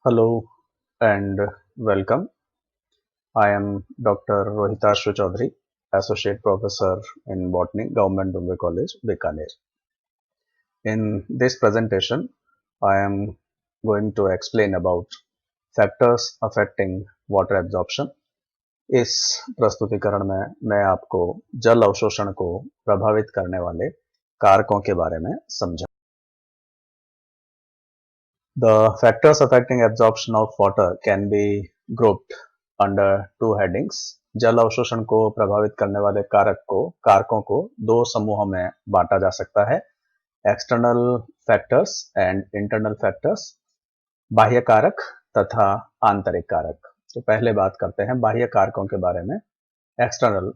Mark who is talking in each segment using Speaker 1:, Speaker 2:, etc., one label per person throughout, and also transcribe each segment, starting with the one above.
Speaker 1: Hello and welcome. I am Dr. Rohitashu Chaudhary, Associate Professor in Botany, Government Dumbe College, Bikaner. In this presentation, I am going to explain about factors affecting water absorption. इस प्रस्तुतिकरण में मैं आपको जल अवशोषण को प्रभावित करने वाले कारकों के बारे में समझा। The factors affecting absorption of water can be grouped under two headings. जल अवशोषण को प्रभावित करने वाले कारकों को दो समूहों में बांटा जा सकता है, external factors and internal factors, बाह्य कारक तथा आंतरिक कारक। तो पहले बात करते हैं बाह्य कारकों के बारे में। External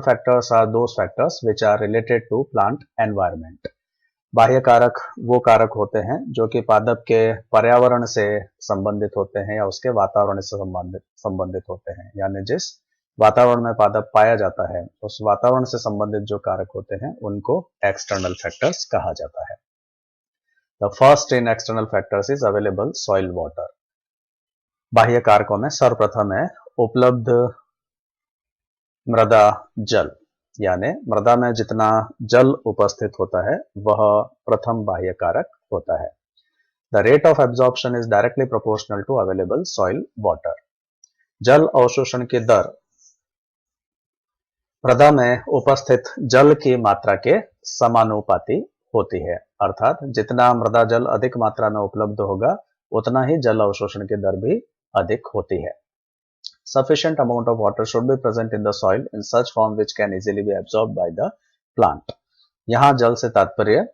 Speaker 1: factors are those factors which are related to plant environment. बाह्य कारक वो कारक होते हैं जो कि पादप के पर्यावरण से संबंधित होते हैं या उसके वातावरण से संबंधित होते हैं, यानी जिस वातावरण में पादप पाया जाता है उस वातावरण से संबंधित जो कारक होते हैं उनको एक्सटर्नल फैक्टर्स कहा जाता है। The first in external factors is available soil water. बाह्य कारकों में सर्वप्रथम है उपलब्ध मृदा जल, यानी मृदा में जितना जल उपस्थित होता है वह प्रथम बाह्य कारक होता है। The rate of absorption is directly proportional to available soil water. जल अवशोषण की दर मृदा में उपस्थित जल की मात्रा के समानुपाती होती है, अर्थात जितना मृदा जल अधिक मात्रा में उपलब्ध होगा उतना ही जल अवशोषण की दर भी अधिक होती है। Sufficient amount of water should be present in the soil in such form which can easily be absorbed by the plant. यहाँ जल से तात्पर्य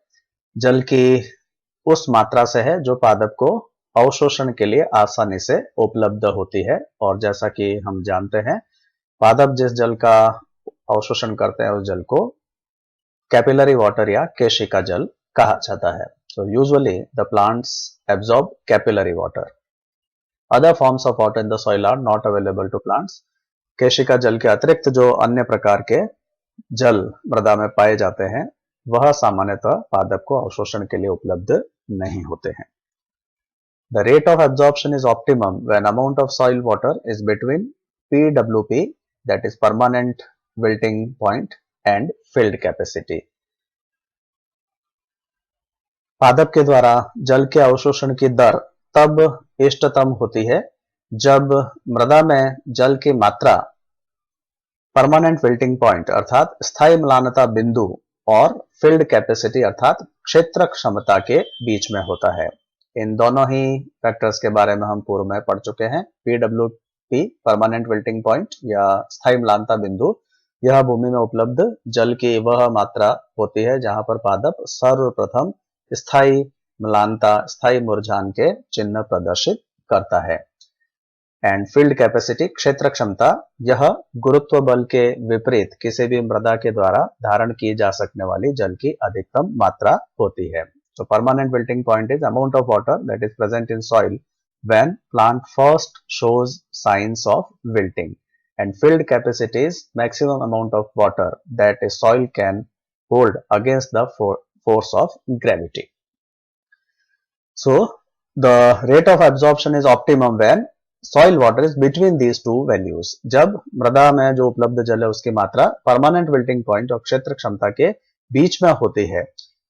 Speaker 1: जल की उस मात्रा से है जो पादप को अवशोषण के लिए आसानी से उपलब्ध होती है, और जैसा कि हम जानते हैं पादप जिस जल का अवशोषण करते हैं उस जल को कैपिलरी वाटर या केशिका जल कहा जाता है। So usually the plants absorb capillary water. Other forms of water in the soil are not available to plants. केशिका जल के अतिरिक्त जो अन्य प्रकार के जल मृदा में पाए जाते हैं वह सामान्यतः पादप को अवशोषण के लिए उपलब्ध नहीं होते हैं। The rate of absorption is optimum when amount of soil water is between PWP, that is permanent wilting point, and filled capacity. पादप के द्वारा जल के अवशोषण की दर तब इष्टतम होती है जब मृदा में जल की मात्रा परमानेंट विल्टिंग पॉइंट अर्थात स्थायी म्लानता बिंदु और फिल्ड कैपेसिटी अर्थात क्षेत्र क्षमता के बीच में होता है। इन दोनों ही फैक्टर्स के बारे में हम पूर्व में पढ़ चुके हैं। PWP परमानेंट विल्टिंग पॉइंट या स्थायी म्लानता बिंदु, यह भूमि में उपलब्ध जल की वह मात्रा होती है जहां पर पादप सर्वप्रथम स्थायी म्लानता, स्थायी मुरझान के चिन्ह प्रदर्शित करता है। एंड फील्ड कैपेसिटी, क्षेत्र क्षमता, यह गुरुत्व बल के विपरीत किसी भी मृदा के द्वारा धारण की जा सकने वाली जल की अधिकतम मात्रा होती है। तो permanent wilting point is amount of water that is present in soil when plant first shows science of wilting, and field capacity is maximum amount of water that A soil can hold against the force of gravity. So the rate of absorption is optimum when soil water is between these two values. जब मृदा में जो उपलब्ध जल है उसकी मात्रा permanent wilting point और क्षेत्र क्षमता के बीच में होती है,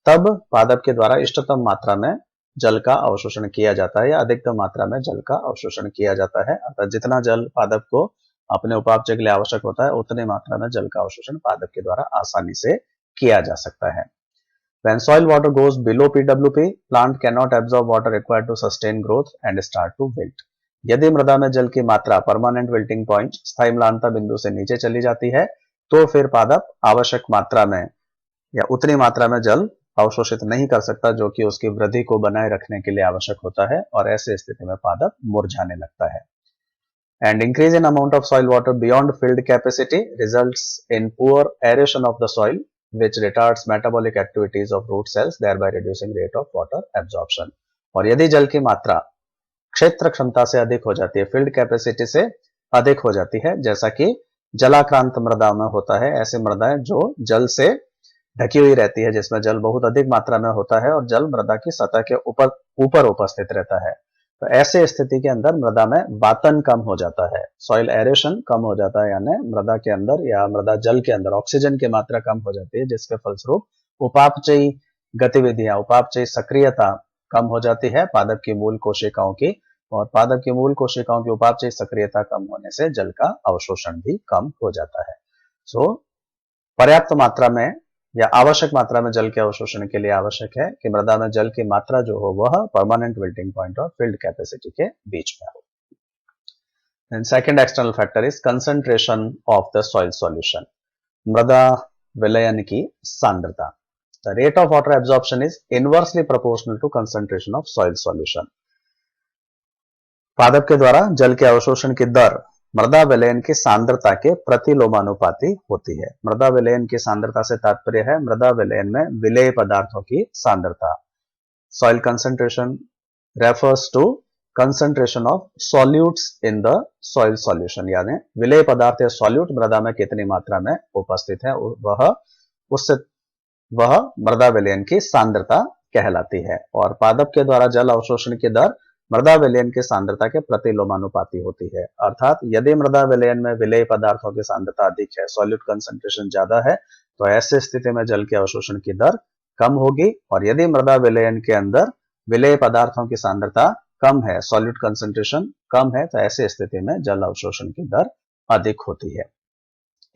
Speaker 1: तब पादप के द्वारा इष्टतम मात्रा में जल का अवशोषण किया जाता है या अधिकतम मात्रा में जल का अवशोषण किया जाता है। अर्थात जितना जल पादप को अपने उपापचय के लिए आवश्यक होता है उतनी मात्रा में जल का अवशोषण पादप के द्वारा आसानी से किया जा सकता है। When soil water goes below PWP, plant cannot absorb water required to sustain growth and start to wilt. यदि मृदा में जल की मात्रा परमानेंट विल्टिंग पॉइंट, स्थायी म्लानता बिंदु से नीचे चली जाती है तो फिर पादप आवश्यक मात्रा में या उतनी मात्रा में जल अवशोषित नहीं कर सकता जो कि उसकी वृद्धि को बनाए रखने के लिए आवश्यक होता है, और ऐसे स्थिति में पादप मुरझाने लगता है। And increase in amount of soil water beyond filled capacity results in poor aeration of the soil, which retards metabolic activities of root cells, thereby reducing rate of water absorption. और यदि जल की मात्रा क्षेत्र क्षमता से अधिक हो जाती है, फील्ड कैपेसिटी से अधिक हो जाती है, जैसा कि जलाक्रांत मृदा में होता है, ऐसी मृदाएं जो जल से ढकी हुई रहती है, जिसमें जल बहुत अधिक मात्रा में होता है और जल मृदा की सतह के ऊपर उपस्थित रहता है, तो ऐसे स्थिति के अंदर मृदा में वातन कम हो जाता है, सॉइल एरेशन कम हो जाता है, यानी मृदा के अंदर या मृदा जल के अंदर ऑक्सीजन की मात्रा कम हो जाती है, जिसके फलस्वरूप उपापचयी गतिविधियां, उपापचयी सक्रियता कम हो जाती है पादप की मूल कोशिकाओं की, और पादप की मूल कोशिकाओं की उपापचयी सक्रियता कम होने से जल का अवशोषण भी कम हो जाता है। सो पर्याप्त मात्रा में या आवश्यक मात्रा में जल के अवशोषण के लिए आवश्यक है कि मृदा में जल की मात्रा जो हो वह परमानेंट विल्टिंग पॉइंट और फील्ड कैपेसिटी के बीच में हो। And second external factor is concentration of the soil solution. मृदा विलयन की सांद्रता. The rate of water absorption is inversely proportional to concentration of soil solution. पादप के द्वारा जल के अवशोषण की दर मृदा विलयन की सांद्रता के प्रतिलोमानुपाती होती है। मृदा विलयन की सांद्रता से तात्पर्य है मृदा विलयन में विलेय पदार्थों की सांद्रता। Soil concentration refers to concentration of solutes in the soil solution, यानी विलेय पदार्थ या सॉल्यूट मृदा में कितनी मात्रा में उपस्थित है वह मृदा विलयन की सांद्रता कहलाती है। और पादप के द्वारा जल अवशोषण की दर मृदा विलयन की सांद्रता के प्रतिलोमानुपाती होती है। अर्थात यदि मृदा विलयन में विलेय पदार्थों की सांद्रता अधिक है, सॉल्यूट कंसंट्रेशन ज्यादा है, तो ऐसे स्थिति में जल के अवशोषण की दर कम होगी। और यदि मृदा विलयन के अंदर विलेय पदार्थों की सांद्रता कम है, सॉल्यूट कंसंट्रेशन कम है, तो ऐसी स्थिति में जल अवशोषण की दर अधिक होती है।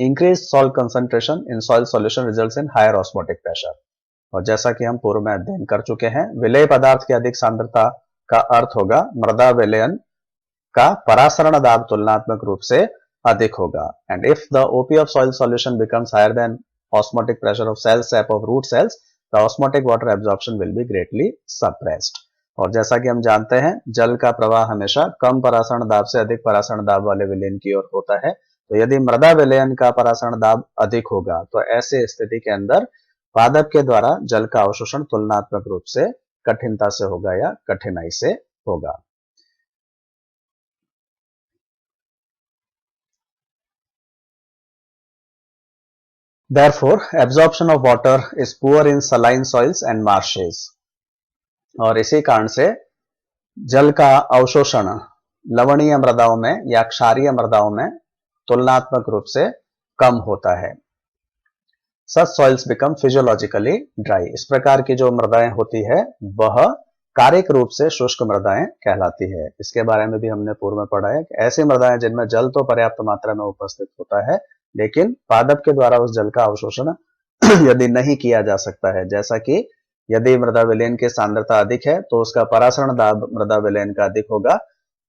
Speaker 1: Increase salt concentration in soil solution results in higher osmotic pressure. और जैसा कि हम पूर्व में अध्ययन कर चुके हैं, विलेय पदार्थ की अधिक सांद्रता का अर्थ होगा मृदा विलयन का परासरण दाब तुलनात्मक रूप से अधिक होगा। And if the OP of soil solution becomes higher than osmotic pressure of cell sap of root cells, the osmotic water absorption will be greatly suppressed. और जैसा कि हम जानते हैं, जल का प्रवाह हमेशा कम परासरण दाब से अधिक परासरण दाब वाले विलयन की ओर होता है। तो यदि मृदा विलयन का परासरण दाब अधिक होगा, तो ऐसे स्थिति के अंदर पादप के द्वारा जल का अवशोषण तुलनात्मक रूप से कठिनता से होगा या कठिनाई से होगा। Therefore, absorption of water is poor in saline soils and marshes. और इसी कारण से जल का अवशोषण लवणीय मृदाओं में या क्षारीय मृदाओं में तुलनात्मक रूप से कम होता है। Such soils become physiologically dry. इस प्रकार की जो मृदाएं होती है वह कारिक रूप से शुष्क मृदाएं कहलाती है। इसके बारे में भी हमने पूर्व में पढ़ा है कि ऐसी मृदाएं जिनमें जल तो पर्याप्त मात्रा में उपस्थित होता है, लेकिन पादप के द्वारा उस जल का अवशोषण यदि नहीं किया जा सकता है, जैसा कि यदि मृदा विलयन की सांद्रता अधिक है तो उसका परासरण दाब मृदा विलयन का अधिक होगा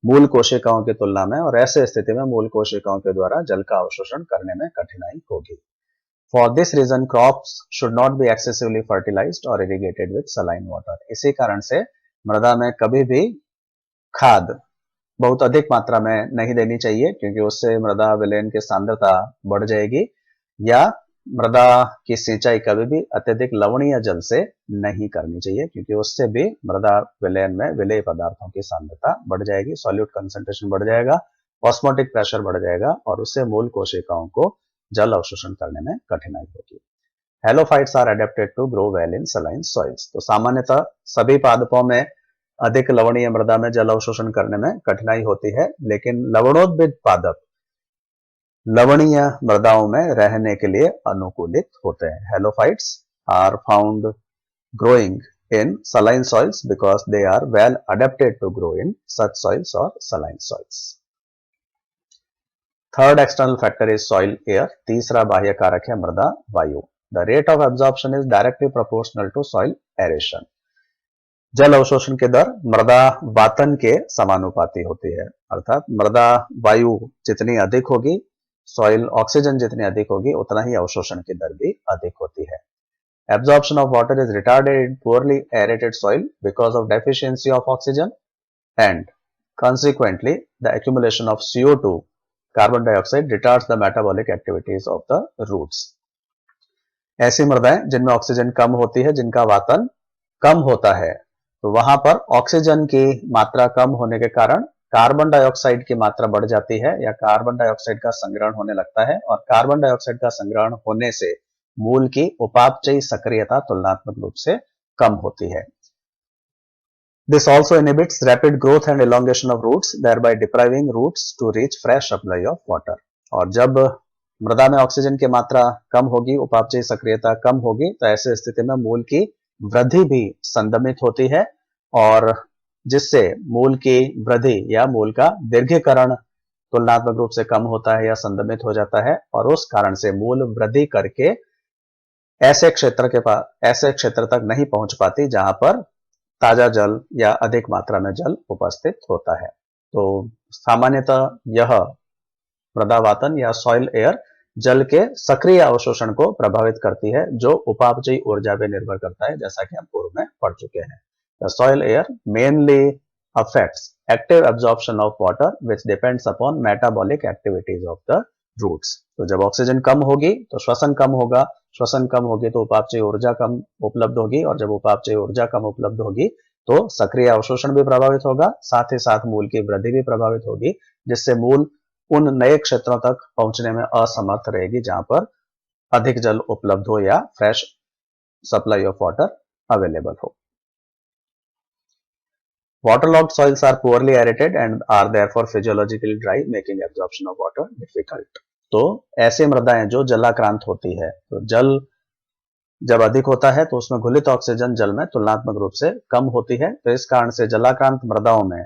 Speaker 1: मूल कोशिकाओं की तुलना में, और ऐसे स्थिति में मूल कोशिकाओं के द्वारा जल का अवशोषण करने में कठिनाई होगी। For this reason, crops should not be excessively fertilized or irrigated with saline water. इसी कारण से मृदा में कभी भी खाद बहुत अधिक मात्रा में नहीं देनी चाहिए, क्योंकि उससे मृदा विलयन की सांद्रता बढ़ जाएगी, या मृदा की सिंचाई कभी भी अत्यधिक लवणीय जल से नहीं करनी चाहिए, क्योंकि उससे भी मृदा विलयन में विलेय पदार्थों की सांद्रता बढ़ जाएगी, सॉल्यूट कंसंट्रेशन बढ़ जाएगा, ऑस्मोटिक प्रेशर बढ़ जाएगा, और उससे मूल कोशिकाओं को जल अवशोषण करने में कठिनाई होगी। Halophytes are adapted to grow well in saline soils. तो सामान्यतः सभी पादपों में अधिक लवणीय मृदा में जल अवशोषण करने में कठिनाई होती है, लेकिन लवणोद्भिद पादप लवणीय मृदाओं में रहने के लिए अनुकूलित होते हैं। Halophytes are found growing in saline soils because they are well adapted to grow in such soils or saline soils. Third external factor is soil air. तीसरा बाह्य कारक है मृदा वायु. The rate of absorption is directly proportional to soil aeration. जल अवशोषण की दर मृदा वातन के समानुपाती होती है, अर्थात मृदा वायु जितनी अधिक होगी, सॉइल ऑक्सीजन जितनी अधिक होगी, उतना ही अवशोषण की दर भी अधिक होती है। Absorption of water is retarded in poorly aerated soil because of deficiency of oxygen, and consequently the accumulation of CO2, carbon dioxide, retards the metabolic activities of the roots. ऐसी मृदाएं जिनमें ऑक्सीजन कम होती है, जिनका वातन कम होता है, तो वहां पर ऑक्सीजन की मात्रा कम होने के कारण कार्बन डाइऑक्साइड की मात्रा बढ़ जाती है, या कार्बन डाइऑक्साइड का संग्रहण होने लगता है, और कार्बन डाइऑक्साइड का संग्रहण होने से मूल की उपापचयी सक्रियता तुलनात्मक रूप से कम होती है। This also inhibits rapid growth and elongation of roots, thereby depriving roots to reach fresh supply of water. और जब मृदा में ऑक्सीजन की मात्रा कम होगी, उपापचयी सक्रियता कम होगी, तो ऐसे स्थिति में मूल की वृद्धि भी संदमित होती है और जिससे मूल की वृद्धि या मूल का दीर्घीकरण तुलनात्मक रूप से कम होता है या संदमित हो जाता है और उस कारण से मूल वृद्धि करके ऐसे क्षेत्र तक नहीं पहुंच पाती जहां पर ताजा जल या अधिक मात्रा में जल उपस्थित होता है। तो सामान्यतः यह मृदावातन या सॉइल एयर जल के सक्रिय अवशोषण को प्रभावित करती है जो उपापचयी ऊर्जा पे निर्भर करता है, जैसा कि हम पूर्व में पढ़ चुके हैं। The soil air mainly affects active absorption of water which depends upon metabolic activities of the roots. तो जब ऑक्सीजन कम होगी तो श्वसन कम होगा, श्वसन कम होगी तो उपापचयी ऊर्जा कम उपलब्ध होगी और जब उपापचयी ऊर्जा कम उपलब्ध होगी तो सक्रिय अवशोषण भी प्रभावित होगा, साथ ही साथ मूल की वृद्धि भी प्रभावित होगी, जिससे मूल उन नए क्षेत्रों तक पहुंचने में असमर्थ रहेगी जहां पर अधिक जल उपलब्ध हो या fresh supply of water available हो। Waterlogged soils are poorly aerated and are therefore physiologically dry, making absorption of water difficult. तो ऐसी मृदाएं जो जलाक्रांत होती है, तो जल जब अधिक होता है तो उसमें घुलित ऑक्सीजन जल में तुलनात्मक रूप से कम होती है, तो इस कारण से जलाक्रांत मृदाओं में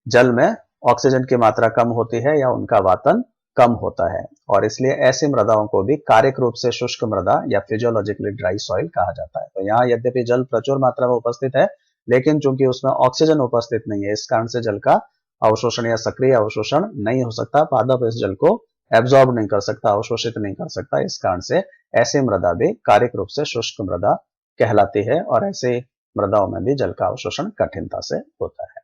Speaker 1: जल में ऑक्सीजन की मात्रा कम होती है या उनका वातन कम होता है और इसलिए ऐसी मृदाओं को भी कारिक रूप से शुष्क मृदा या फिजियोलॉजिकली ड्राई सॉइल कहा जाता है। तो यहाँ यद्यपि जल प्रचुर मात्रा में उपस्थित है लेकिन चूंकि उसमें ऑक्सीजन उपस्थित नहीं है, इस कारण से जल का अवशोषण या सक्रिय अवशोषण नहीं हो सकता, पादप इस जल को एब्जॉर्ब नहीं कर सकता, अवशोषित नहीं कर सकता। इस कारण से ऐसी मृदा भी कारिक रूप से शुष्क मृदा कहलाती है और ऐसे मृदाओं में भी जल का अवशोषण कठिनता से होता है।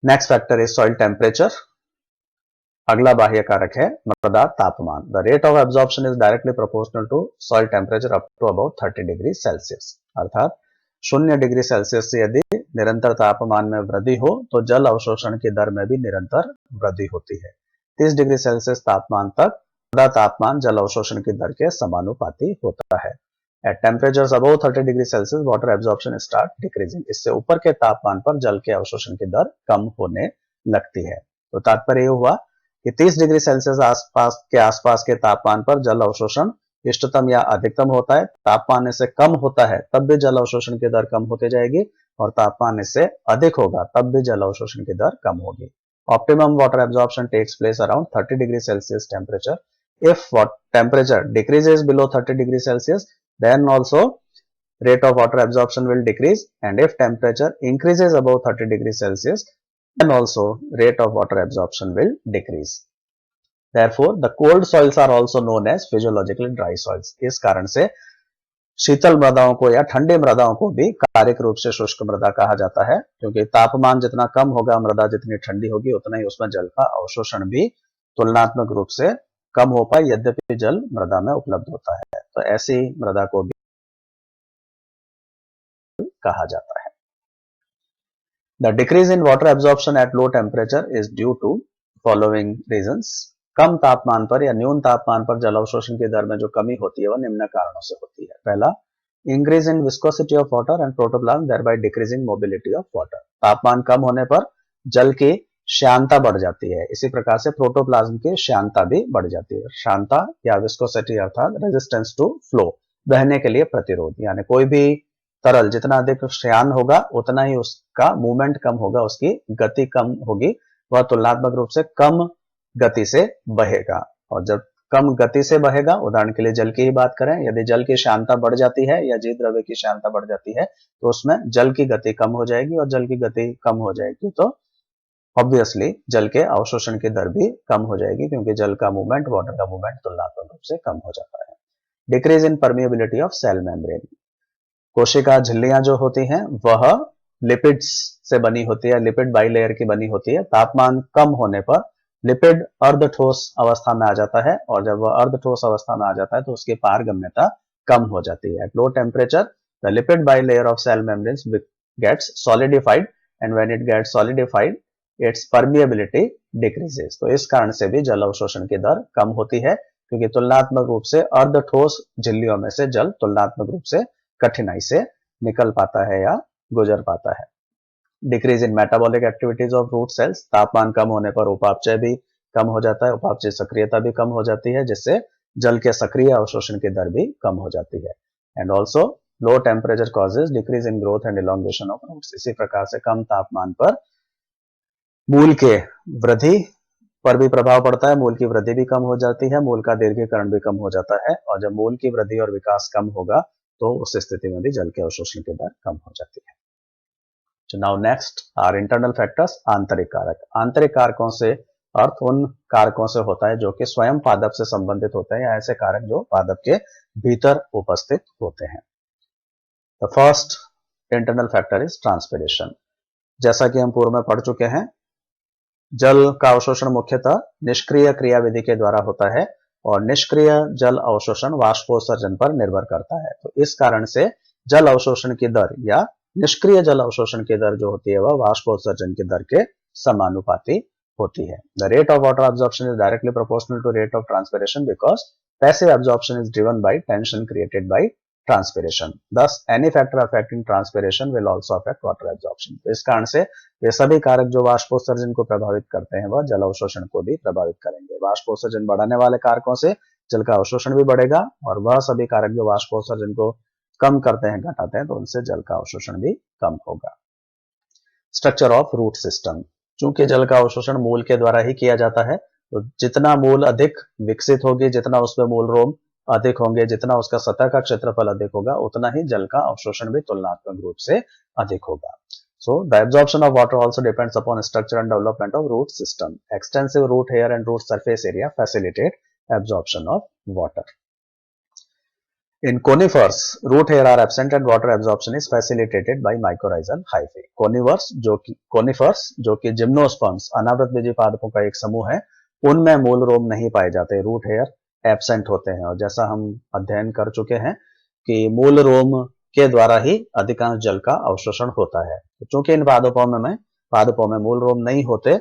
Speaker 1: Next factor is soil temperature. अगला बाह्य कारक है मृदा तापमान। The rate of absorption is directly proportional to soil temperature up to about 30 degree Celsius. अर्थात 0 डिग्री सेल्सियस से यदि निरंतर तापमान में वृद्धि हो तो जल अवशोषण की दर में भी निरंतर वृद्धि होती है। 30 डिग्री सेल्सियस तापमान तक मृदा तापमान जल अवशोषण की दर के समानुपाती होता है। At temperatures above 30 degree Celsius water absorption start decreasing. इससे ऊपर के तापमान पर जल के अवशोषण की दर कम होने लगती है। तो तात्पर्य हुआ कि 30 डिग्री सेल्सियस आसपास के तापमान पर जल अवशोषण इष्टतम या अधिकतम होता है। तापमान इससे कम होता है तब भी जल अवशोषण की दर कम होती जाएगी और तापमान इससे अधिक होगा तब भी जल अवशोषण की दर कम होगी। Optimum water absorption takes place around 30 degree Celsius temperature. If temperature decreases below 30 degree Celsius then also rate of water absorption will decrease, and if temperature increases above 30 degrees Celsius then also rate of water absorption will decrease. Therefore the cold soils are also known as physiologically dry soils. इस कारण से शीतल मृदाओं को या ठंडी मृदाओं को भी कारिक रूप से शुष्क मृदा कहा जाता है, क्योंकि तापमान जितना कम होगा, मृदा जितनी ठंडी होगी, उतना ही उसमें जल का अवशोषण भी तुलनात्मक रूप से कम हो पाए, यद्यपि जल मृदा में उपलब्ध होता है। तो ऐसी मृदा को भी कहा जाता है। The decrease in water absorption at low temperature is due to following reasons. कम तापमान पर या न्यून तापमान पर जल अवशोषण की दर में जो कमी होती है वह निम्न कारणों से होती है। पहला, increase in viscosity of water and protoplasm thereby decreasing mobility of water. तापमान कम होने पर जल की श्यानता बढ़ जाती है, इसी प्रकार से प्रोटोप्लाज्म की श्यानता भी बढ़ जाती है। श्यानता या विस्कोसिटी अर्थात रेजिस्टेंस टू फ्लो, बहने के लिए प्रतिरोध, यानी कोई भी तरल जितना अधिक श्यान होगा उतना ही उसका मूवमेंट कम होगा, उसकी गति कम होगी, वह तुलनात्मक रूप से कम गति से बहेगा। और जब कम गति से बहेगा, उदाहरण के लिए जल की ही बात करें, यदि जल की श्यानता बढ़ जाती है या जीव द्रव्य की श्यानता बढ़ जाती है तो उसमें जल की गति कम हो जाएगी, और जल की गति कम हो जाएगी तो ऑब्वियसली जल के अवशोषण की दर भी कम हो जाएगी, क्योंकि जल का मूवमेंट, वाटर का मूवमेंट तुलनात्मक रूप से कम हो जाता है। Decrease in permeability of cell membrane. कोशिका झिल्लियां जो होती हैं वह लिपिड्स से बनी होती है, लिपिड बाइलेयर की बनी होती है। तापमान कम होने पर लिपिड अर्ध ठोस अवस्था में आ जाता है, और जब वह अर्ध ठोस अवस्था में आ जाता है तो उसकी पारगम्यता कम हो जाती है। At low temperature the lipid bilayer of cell membranes gets solidified, and when it gets solidified its permeability decreases. तो इस कारण से भी जल अवशोषण की दर कम होती है, क्योंकि तुलनात्मक रूप से अर्ध ठोस झिल्लियों में से जल तुलनात्मक रूप से कठिनाई से निकल पाता है या गुजर पाता है। Decrease in metabolic activities of root cells, तापमान कम होने पर उपापचय भी कम हो जाता है, उपापचय सक्रियता भी कम हो जाती है, जिससे जल के सक्रिय अवशोषण की दर भी कम हो जाती है। And also low temperature causes decrease in growth and elongation of roots. इसी प्रकार से कम तापमान पर मूल के वृद्धि पर भी प्रभाव पड़ता है, मूल की वृद्धि भी कम हो जाती है, मूल का दीर्घीकरण भी कम हो जाता है, और जब मूल की वृद्धि और विकास कम होगा तो उस स्थिति में भी जल के अवशोषण की दर कम हो जाती है। So now next are internal factors, आंतरिक कारक। आंतरिक कारकों से अर्थ उन कारकों से होता है जो कि स्वयं पादप से संबंधित होते हैं, या ऐसे कारक जो पादप के भीतर उपस्थित होते हैं। The first internal factor is transpiration। जैसा कि हम पूर्व में पढ़ चुके हैं, जल का अवशोषण मुख्यतः निष्क्रिय क्रियाविधि के द्वारा होता है, और निष्क्रिय जल अवशोषण वाष्पोत्सर्जन पर निर्भर करता है। तो इस कारण से जल अवशोषण की दर या निष्क्रिय जल अवशोषण की दर जो होती है वह वाष्पोत्सर्जन की दर के समानुपाती होती है। The rate of water absorption is directly proportional to rate of transpiration because passive absorption is driven by tension created by transpiration. Thus any factor affecting transpiration will also affect water absorption। तो इस कारण से ये सभी कारक जो वाष्पोत्सर्जन को प्रभावित करते हैं वह जल अवशोषण को भी प्रभावित करेंगे। वाष्पोत्सर्जन बढ़ाने वाले कारकों से जल का अवशोषण भी बढ़ेगा, और वह सभी कारक जो वाष्पोत्सर्जन को कम करते हैं, घटाते हैं, तो उनसे जल का अवशोषण भी कम होगा। Structure of root system. चूंकि जल का अवशोषण मूल के द्वारा ही किया जाता है, तो जितना मूल अधिक विकसित होगी, जितना उसमें मूल रोम अधिक होंगे, जितना उसका सतह का क्षेत्रफल अधिक होगा, उतना ही जल का अवशोषण भी तुलनात्मक रूप से अधिक होगा। So the absorption of water also depends upon structure and development of root system. Extensive root hair and root surface area facilitate absorption of water. In conifers, root hair are absent and water absorption is facilitated by mycorrhizal hyphae. Conifers जो कि gymnosperms अनावृत बीजी पादपों का एक समूह है, उनमें मूल रोम नहीं पाए जाते, रूट हेयर एब्सेंट होते हैं। और जैसा हम अध्ययन कर चुके हैं कि मूल रोम के द्वारा ही अधिकांश जल का अवशोषण होता है। चूंकि इन पादपों में मूल रोम नहीं होते,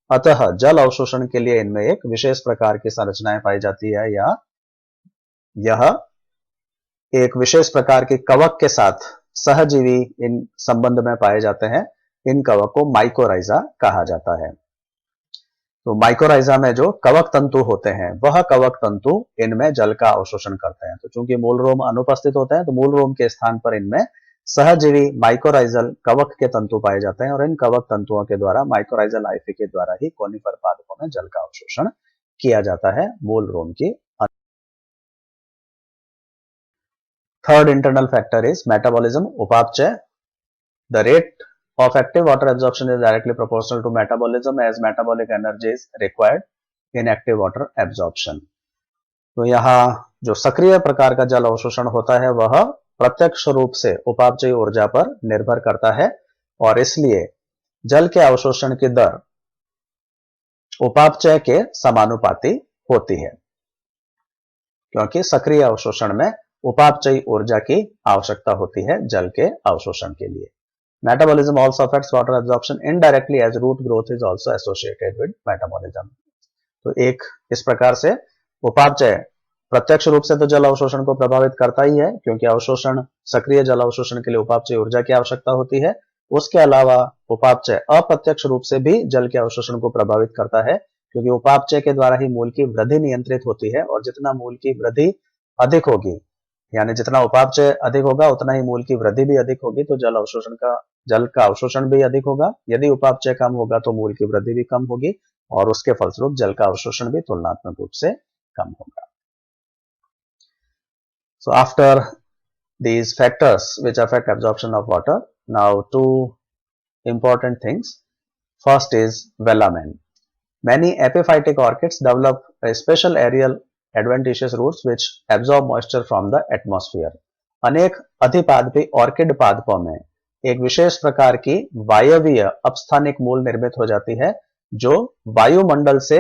Speaker 1: अतः जल अवशोषण के लिए इनमें एक विशेष प्रकार की संरचनाएं पाई जाती है, या यह एक विशेष प्रकार के कवक के साथ सहजीवी इन संबंध में पाए जाते हैं। इन कवक को माइकोराइजा कहा जाता है। तो माइकोराइजा में जो कवक तंतु होते हैं, वह कवक तंतु इनमें जल का अवशोषण करते हैं। तो चूंकि मूल रोम अनुपस्थित होते हैं, तो मूल रोम के स्थान पर इनमें सहजीवी माइकोराइजल कवक के तंतु पाए जाते हैं, और इन कवक तंतुओं के द्वारा माइकोराइजल हाइफी के द्वारा ही कोनिफर पादपों में जल का अवशोषण किया जाता है मूल रोम की। Third internal factor is metabolism, उपापचय। The rate of active water absorption is directly proportional to metabolism as metabolic energy is required in active water absorption। तो यहाँ जो सक्रिय प्रकार का जल अवशोषण होता है वह प्रत्यक्ष रूप से उपापचयी ऊर्जा पर निर्भर करता है, और इसलिए जल के अवशोषण की दर उपापचय के समानुपाती होती है, क्योंकि सक्रिय अवशोषण में उपापचयी ऊर्जा की आवश्यकता होती है जल के अवशोषण के लिए। Metabolism also affects water absorption indirectly as root growth is also associated with metabolism। तो एक इस प्रकार से उपापचय प्रत्यक्ष रूप से तो जल अवशोषण को प्रभावित करता ही है, क्योंकि अवशोषण सक्रिय जल अवशोषण के लिए उपापचय ऊर्जा की आवश्यकता होती है। उसके अलावा उपापचय अप्रत्यक्ष रूप से भी जल के अवशोषण को प्रभावित करता है, क्योंकि उपापचय के द्वारा ही मूल की वृद्धि नियंत्रित होती है, और जितना मूल की वृद्धि अधिक होगी, यानी जितना उपापचय अधिक होगा उतना ही मूल की वृद्धि भी अधिक होगी, तो जल का अवशोषण भी अधिक होगा। यदि उपापचय कम होगा तो मूल की वृद्धि भी कम होगी, और उसके फलस्वरूप जल का अवशोषण भी तुलनात्मक रूप से कम होगा। So after these factors which affect absorption of water, now two important things. First is velamen. Many epiphytic orchids develop a special aerial adventitious roots which absorb moisture from the atmosphere। अनेक अधिपादपी orchid पादपों में एक विशेष प्रकार की वायवीय अपस्थानिक मूल निर्मित हो जाती है, जो वायुमंडल से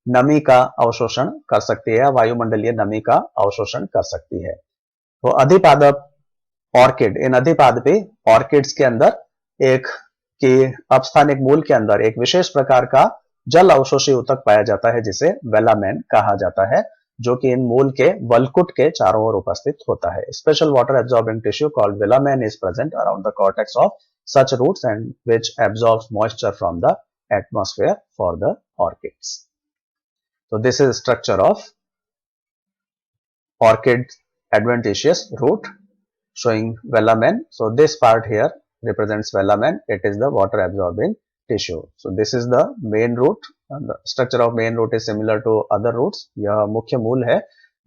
Speaker 1: नमी का अवशोषण कर सकती है, वायुमंडलीय नमी का अवशोषण कर सकती है। तो अधिपादप ऑर्किड, इन अधिपादपी ऑर्किड्स के अंदर एक की अपस्थानिक मूल के अंदर एक विशेष प्रकार का जल अवशोषी ऊतक पाया जाता है, जिसे वेलामेन कहा जाता है, जो कि इन मूल के वलकुट के चारों ओर उपस्थित होता है. Special water absorbing tissue called velamen is present around the cortex of such roots and which absorbs moisture from the atmosphere for the orchids. So this is structure of orchid adventitious root showing velamen. So this part here represents velamen. It is the water absorbing tissue. So this is the main root. The structure of main root is similar to other roots. यह मुख्य मूल है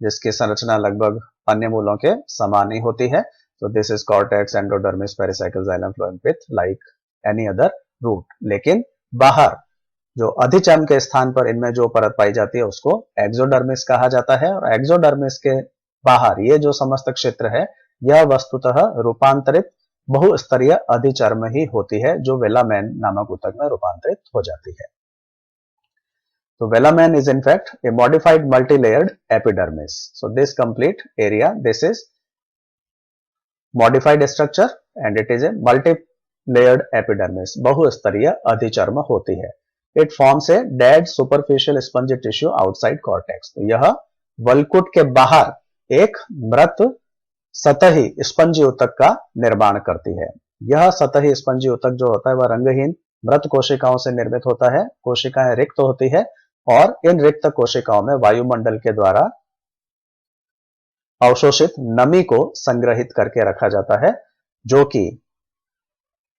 Speaker 1: जिसकी संरचना लगभग अन्य मूलों के समान ही होती है. So this is cortex, endodermis, pericycle, xylem, phloem, pith like any other root. लेकिन बाहर जो अधिचर्म के स्थान पर इनमें जो परत पाई जाती है उसको एक्सोडर्मिस कहा जाता है. और एक्सोडर्मिस के बाहर ये जो समस्त क्षेत्र है यह वस्तुतः रूपांतरित बहुस्तरीय अधिचर्म ही होती है जो वेलामेन नामक ऊतक में रूपांतरित हो जाती है. तो velamen is in fact a modified multi-layered epidermis. So this complete area, this is modified structure and it is a multi-layered epidermis. बहुस्तरीय अधिचर्म होती है. It forms a dead superficial spongy tissue outside cortex. तो यह वलकुट के बाहर एक मृत सतही स्पंजी ऊतक का निर्माण करती है. यह सतही स्पंजी ऊतक जो होता है वह रंगहीन मृत कोशिकाओं से निर्मित होता है. कोशिकाएं रिक्त होती है और इन रिक्त कोशिकाओं में वायुमंडल के द्वारा अवशोषित नमी को संग्रहित करके रखा जाता है, जो कि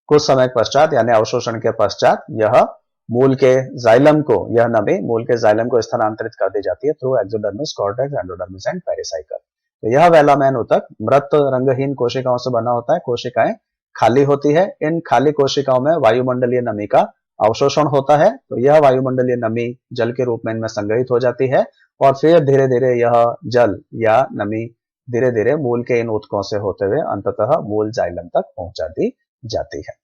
Speaker 1: कुछ समय पश्चात यानी अवशोषण के पश्चात यह मूल के जाइलम को, यह नमी मूल के जाइलम को स्थानांतरित कर दी जाती है through exodermis, cortex, endodermis and pericycle. तो यह वेलामेन ऊतक मृत रंगहीन कोशिकाओं से बना होता है. कोशिकाएं खाली होती है. इन खाली कोशिकाओं में वायुमंडलीय नमी का अवशोषण होता है. तो यह वायुमंडलीय नमी जल के रूप में इनमें संग्रहित हो जाती है और फिर धीरे धीरे यह जल या नमी धीरे धीरे मूल के इन ऊतकों से होते हुए अंततः मूल जाइलम तक पहुंचा दी जाती है.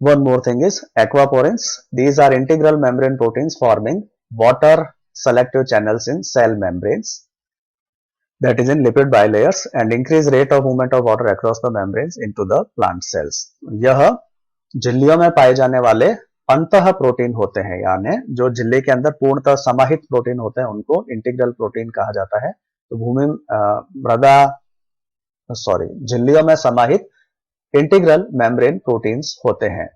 Speaker 1: One more thing is aquaporins. These are integral membrane proteins forming water selective channels in cell membranes, that is in lipid bilayers, and increase rate of movement of water across the membranes into the plant cells. यह झिल्लियों में पाए जाने वाले अंतः protein होते हैं, यानी जो झिल्ली के अंदर पूर्णतः समाहित प्रोटीन होते हैं उनको इंटीग्रल प्रोटीन कहा जाता है. तो झिल्लियों में समाहित इंटीग्रल मेम्ब्रेन प्रोटीन्स होते हैं.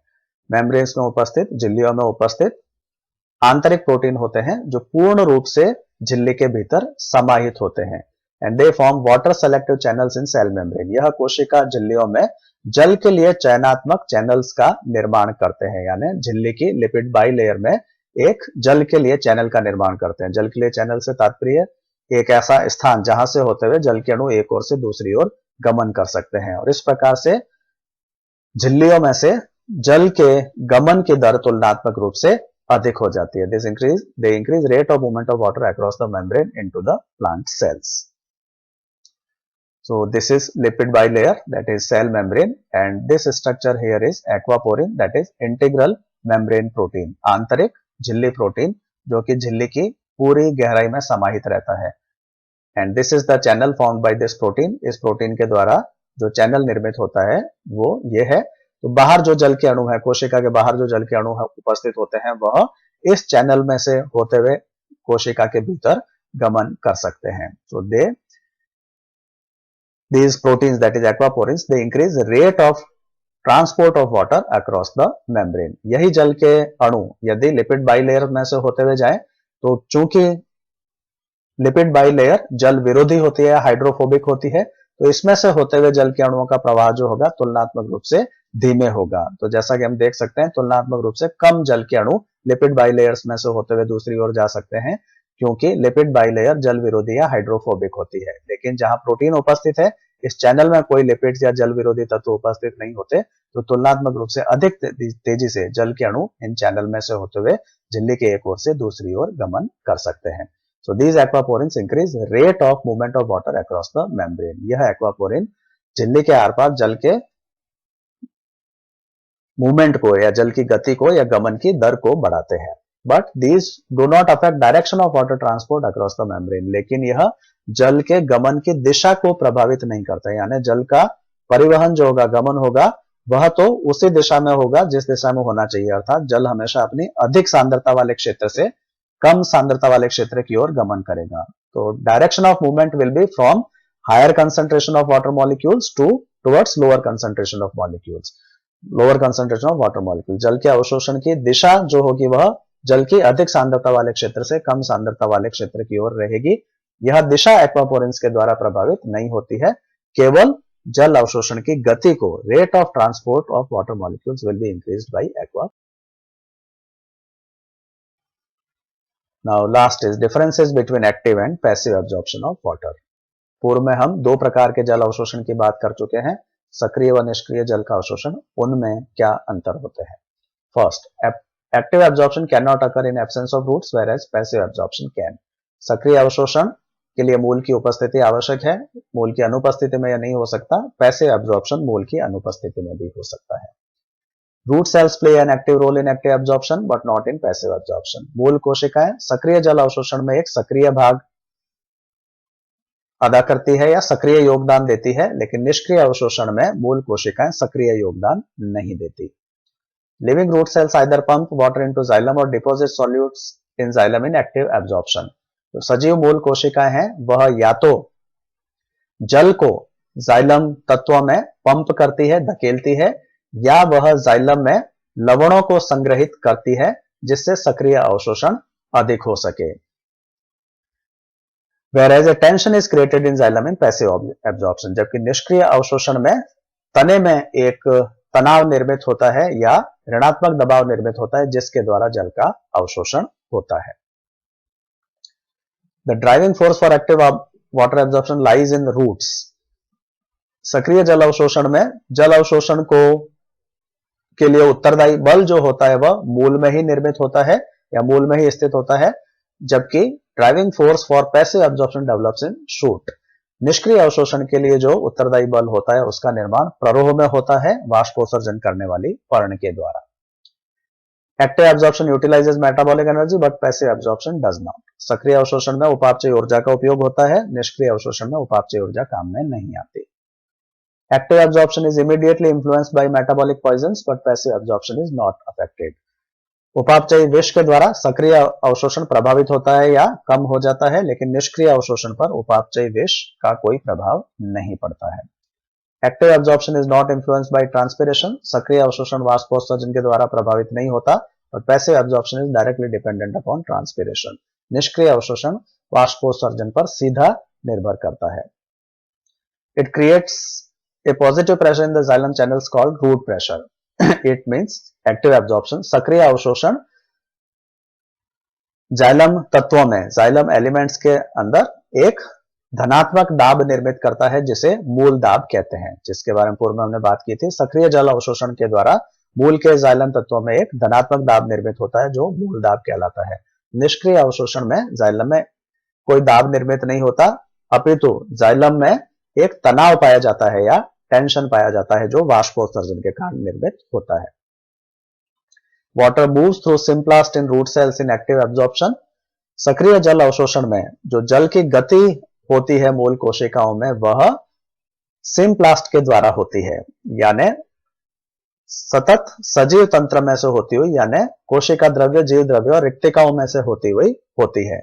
Speaker 1: मेम्ब्रेन्स में उपस्थित, झिल्लियों में उपस्थित आंतरिक प्रोटीन होते हैं जो पूर्ण रूप से झिल्ली के भीतर समाहित होते हैं. And they form water selective channels in cell membrane. यह कोशिका झिल्लियों में जल के लिए चयनात्मक चैनल्स का निर्माण करते हैं, यानी झिल्ली की लिपिड बाइलेयर में एक जल के लिए चैनल का निर्माण करते हैं. जल के लिए चैनल से तात्पर्य एक ऐसा स्थान जहां से होते हुए जल के अणु एक ओर से दूसरी ओर गमन कर सकते हैं. और इस प्रकार से झिल्लियों में से जल के गमन की दर तुलनात्मक रूप से अधिक हो जाती है. They increase rate of movement of water across the membrane into the plant cells. So this is lipid bilayer, that is cell membrane, and this structure here is aquaporin, that is integral membrane protein, आंतरिक झिल्ली protein जो कि झिल्ली की पूरी गहराई में समाहित रहता है. And this is the channel formed by this protein. इस प्रोटीन के द्वारा जो चैनल निर्मित होता है वो ये है. तो बाहर जो जल के अणु है, कोशिका के बाहर जो जल के अणु उपस्थित होते हैं वह इस चैनल में से होते हुए कोशिका के भीतर गमन कर सकते हैं. So these proteins, that is aquaporins, they increase the rate of transport of water across the membrane. यही जल के अणु यदि लिपिड बाइलेयर में से होते हुए जाएं तो चूंकि लिपिड बाइलेयर जल विरोधी होती है, हाइड्रोफोबिक होती है, तो इसमें से होते हुए जल के अणुओं का प्रवाह जो होगा तुलनात्मक रूप से धीमे होगा. तो जैसा कि हम देख सकते हैं तुलनात्मक रूप से कम जल के अणु लिपिड बाइलेयर्स में से होते हुए दूसरी ओर जा सकते हैं, क्योंकि लिपिड बाइलेयर जल विरोधी या हाइड्रोफोबिक होती है. लेकिन जहां प्रोटीन उपस्थित है इस चैनल में कोई लिपिड्स या जल विरोधी तत्व उपस्थित नहीं होते, तो तुलनात्मक रूप से अधिक तेजी से जल के अणु इन चैनल में से होते हुए झिल्ली के एक ओर से दूसरी ओर गमन कर सकते हैं. So these aquaporins increase rate of movement of water across the membrane. यह एक्वापोरिन झिल्ली के आर पार जल के मूवमेंट को या जल की गति को या गमन की दर को बढ़ाते हैं. But these do not affect direction of water transport across the membrane. लेकिन यह जल के गमन की दिशा को प्रभावित नहीं करता है, यानी जल का परिवहन जो होगा, गमन होगा, वह तो उसी दिशा में होगा जिस दिशा में होना चाहिए. अर्थात जल हमेशा अपनी अधिक सांद्रता वाले क्षेत्र से कम सांद्रता वाले क्षेत्र की ओर गमन करेगा। तो direction of movement will be from higher concentration of water molecules towards lower concentration of molecules, lower concentration of water molecule. जल के अवशोषण की दिशा जो होगी वह जल की अधिक सांद्रता वाले क्षेत्र से कम सांद्रता वाले क्षेत्र की ओर रहेगी। यह दिशा एक्वापोरेंस के द्वारा प्रभावित नहीं होती है, केवल जल अवशोषण की गति को, rate of transport of water molecules will be increased by aqua. Now last is differences between active and passive absorption of water. पूर्व में हम दो प्रकार के जल अवशोषण की बात कर चुके हैं, सक्रिय व निष्क्रिय जल का अवशोषण। उनमें क्या अंतर होते हैं? First, active absorption can not occur in absence of roots whereas passive absorption can. सक्रिय अवशोषण के लिए मूल की उपस्थिति आवश्यक है, मूल की अनुपस्थिति में यह नहीं हो सकता। पैसिव एब्जॉर्प्शन मूल की अनुपस्थिति में भी हो सकता है। Root cells play an active role in active absorption but not in passive absorption. मूल कोशिकाएं सक्रिय जल अवशोषण में एक सक्रिय भाग अदा करती है या सक्रिय योगदान देती है, लेकिन निष्क्रिय अवशोषण में मूल कोशिकाएं सक्रिय योगदान नहीं देती। Living root cells either pump water into xylem और deposit solutes in xylem in active absorption. तो सजीव मूल कोशिकाएं हैं वह या तो जल को जाइलम तत्वों में पंप करती है, धकेलती है, या वह जाइलम में लवणों को संग्रहित करती है जिससे सक्रिय अवशोषण अधिक हो सके। Whereas a tension is created in xylem in passive absorption, जबकि निष्क्रिय अवशोषण में तने में एक तनाव निर्मित होता है या ऋणात्मक दबाव निर्मित होता है जिसके द्वारा जल का अवशोषण होता है। The driving force for active water absorption lies in roots. सक्रिय जल अवशोषण में जल अवशोषण को के लिए उत्तरदायी बल जो होता है वह मूल में ही निर्मित होता है या मूल में ही स्थित होता है, जबकि driving force for passive absorption develops in shoot. निष्क्रिय अवशोषण के लिए जो उत्तरदायी बल होता है उसका निर्माण प्ररोह में होता है वाष्पोत्सर्जन करने वाली पर्ण के द्वारा। Active absorption utilises metabolic energy but passive absorption does not. सक्रिय अवशोषण में उपापचय ऊर्जा का उपयोग होता है, निष्क्रिय अवशोषण में उपापचय ऊर्जा काम में नहीं आती। Active absorption is immediately influenced by metabolic poisons, but passive absorption is not affected. उपापचयी विष के द्वारा सक्रिय अवशोषण प्रभावित होता है या कम हो जाता है, लेकिन निष्क्रिय अवशोषण पर उपापचयी विष का कोई प्रभाव नहीं पड़ता है। Active absorption is not influenced by transpiration. सक्रिय अवशोषण वाष्पोत्सर्जन के द्वारा प्रभावित नहीं होता, और passive absorption is directly dependent upon transpiration. निष्क्रिय अवशोषण वाष्पोत्सर्जन पर सीधा निर्भर करता है। It creates a positive pressure in the xylem channels called root pressure. It means active absorption. सक्रिय अवशोषण जाइलम तत्वों में, जाइलम एलिमेंट्स के अंदर एक धनात्मक दाब निर्मित करता है जिसे मूल दाब कहते हैं, जिसके बारे में पूर्व में हमने बात की थी। सक्रिय जल अवशोषण के द्वारा मूल के जाइलम तत्वों में एक धनात्मक दाब निर्मित होता है जो मूल दाब कहलाता है। निष्क्रिय अवशोषण में जाइलम में कोई दाब निर्मित नहीं होता, अपितु जाइलम में एक तनाव पाया जाता है या टेंशन पाया जाता है जो वाष्पोत्सर्जन के कारण निर्मित होता है। Water moves through symplast in root cells in active absorption. सक्रिय जल अवशोषण में जो जल की गति होती है मूल कोशिकाओं में वह सिम्प्लास्ट के द्वारा होती है, यानी सतत सजीव तंत्र में से होती हुई, यानी कोशिका द्रव्य, जीव द्रव्य और रिक्तिकाओं में से होती हुई होती है।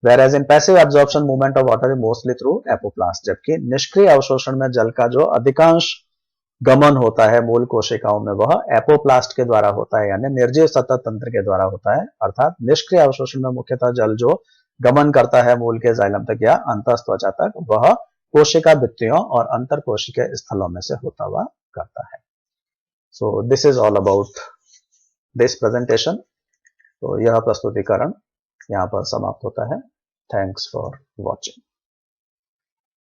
Speaker 1: Whereas in passive absorption movement of water is mostly through apoplast, जबकि निष्क्रिय अवशोषण में जल का जो अधिकांश गमन होता है मूल कोशिकाओं में वह एपोप्लास्ट के द्वारा होता है, यानी निर्जीव सतत तंत्र के द्वारा होता है। अर्थात निष्क्रिय अवशोषण में मुख्यतः जल जो गमन करता है मूल के जाइलम तक या अंतःत्वचा तक वह कोशिका भित्तियों और अंतर कोशिकीय स्थलों में से होता हुआ करता है। So this is all about this presentation. तो यह प्रस्तुतिकरण यहाँ पर समाप्त होता है। Thanks for watching.